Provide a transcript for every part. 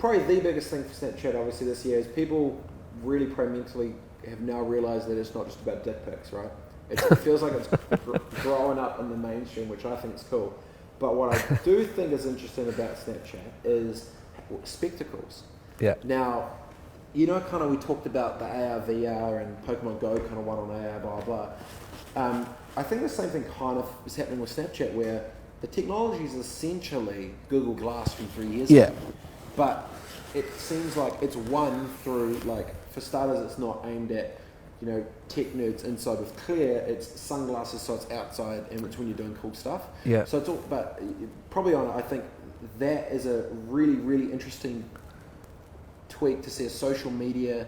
probably the biggest thing for Snapchat, obviously, this year is people really mentally have now realised that it's not just about dick pics, right? It feels like it's growing up in the mainstream, which I think is cool. But what I do think is interesting about Snapchat is spectacles. Yeah. Now, you know, kind of we talked about the AR, VR, and Pokemon Go kind of won on AR, blah, blah. I think the same thing kind of is happening with Snapchat, where the technology is essentially Google Glass from 3 years ago. But it seems like it's won through, like, for starters, it's not aimed at, you know, tech nerds inside with clear. It's sunglasses, so it's outside, and it's when you're doing cool stuff. Yeah. So it's all, but probably on it, I think that is a really, really interesting tweak to see a social media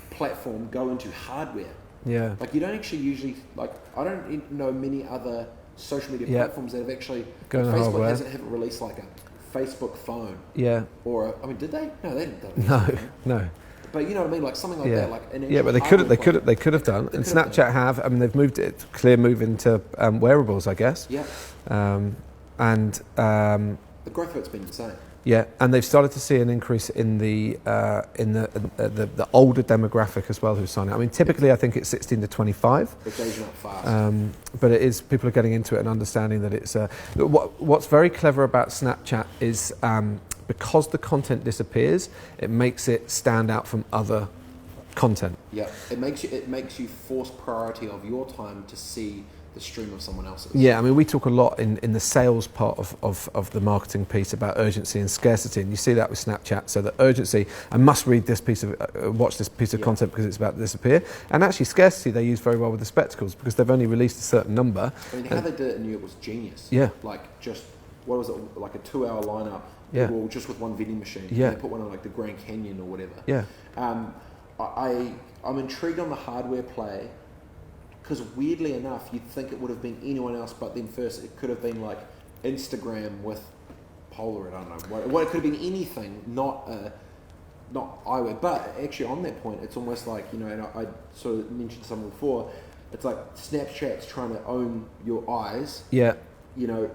platform go into hardware. Yeah. Like, you don't actually usually, like, I don't know many other social media platforms that have actually, Facebook haven't released like a Facebook phone. Yeah. Or I mean, did they? No, they didn't. No. But you know what I mean, like something like that, like an but they could have done, and Snapchat have. I mean, they've moved it, clear move into wearables, I guess. Yeah. And the growth rate's been insane. Yeah, and they've started to see an increase in the older demographic as well who sign up. I mean, typically I think it's 16 to 25. It's aging up fast. But it is, people are getting into it and understanding that it's what's very clever about Snapchat is because the content disappears, it makes it stand out from other content. Yeah, it makes you force priority of your time to see the stream of someone else's. Yeah, I mean, we talk a lot in the sales part of the marketing piece about urgency and scarcity, and you see that with Snapchat. So the urgency, I must read this piece of, watch this piece of content because it's about to disappear. And actually scarcity they use very well with the spectacles because they've only released a certain number. I mean, how they did it in New York was genius. Yeah. Like, just, what was it, like a 2-hour lineup, or just with one vending machine. Yeah. And they put one on like the Grand Canyon or whatever. Yeah. I'm intrigued on the hardware play, because weirdly enough, you'd think it would have been anyone else, but then first it could have been like Instagram with Polaroid. I don't know what it could have been, anything, not eyewear. But actually, on that point, it's almost like, you know, and I sort of mentioned something before. It's like Snapchat's trying to own your eyes. Yeah. You know,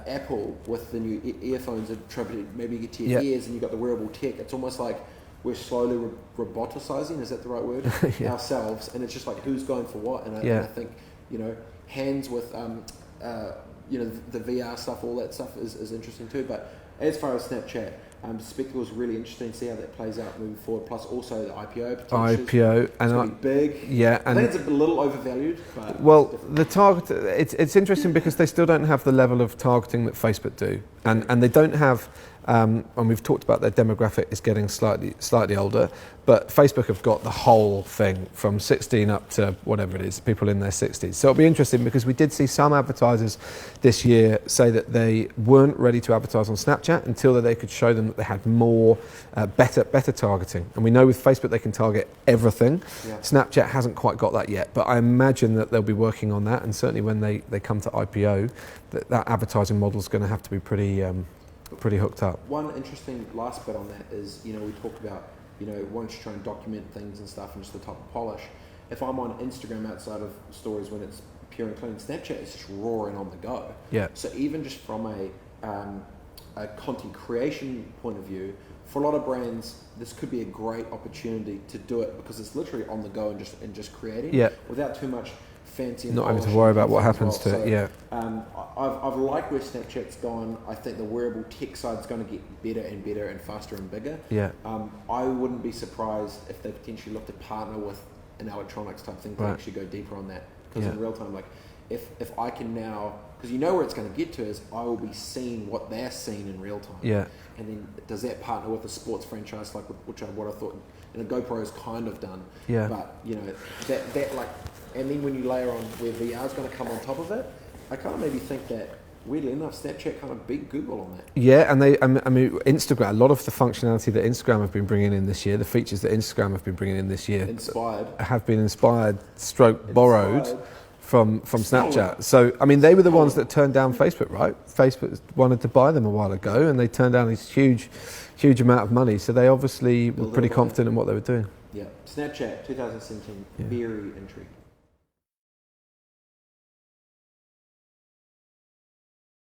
Apple with the new earphones are trying to maybe get to your ears, and you've got the wearable tech. It's almost like we're slowly roboticizing, is that the right word? Ourselves, and it's just like who's going for what. And I think, you know, hands with you know, the VR stuff, all that stuff is interesting too. But as far as Snapchat, spectacles really interesting to see how that plays out moving forward. Plus also the IPO potential. IPO and big. Yeah, I think it's a little overvalued. But well, the target, it's interesting because they still don't have the level of targeting that Facebook do, and they don't have. And we've talked about their demographic is getting slightly older, but Facebook have got the whole thing from 16 up to whatever it is, people in their 60s. So it'll be interesting because we did see some advertisers this year say that they weren't ready to advertise on Snapchat until they could show them that they had more, better targeting. And we know with Facebook they can target everything. Yeah. Snapchat hasn't quite got that yet, but I imagine that they'll be working on that, and certainly when they come to IPO, that advertising model is going to have to be pretty hooked up. One interesting last bit on that is, you know, we talked about, you know, once you try and document things and stuff and just the top of polish. If I'm on Instagram outside of stories when it's pure and clean, Snapchat is just roaring on the go. Yeah. So even just from a content creation point of view, for a lot of brands, this could be a great opportunity to do it because it's literally on the go and just creating without too much fancy. Not having to worry about what happens to it. Yeah. I've liked where Snapchat's gone. I think the wearable tech side's going to get better and better and faster and bigger. Yeah. I wouldn't be surprised if they potentially look to partner with an electronics type thing to actually go deeper on that. Because in real time, like if I can now, because you know where it's going to get to is I will be seeing what they're seeing in real time. Yeah. And then does that partner with a sports franchise like what I thought, and GoPro has kind of done. Yeah. But you know that like. And then when you layer on where VR is going to come on top of it, I kind of maybe think that, weirdly enough, Snapchat kind of beat Google on that. Yeah, and I mean, Instagram, a lot of the functionality that Instagram have been bringing in this year, the features that Instagram have been bringing in this year, have been inspired, borrowed from Snapchat. So, I mean, they were the ones that turned down Facebook, right? Facebook wanted to buy them a while ago, and they turned down this huge amount of money. So they obviously were pretty confident in what they were doing. Yeah, Snapchat 2017, very intrigued.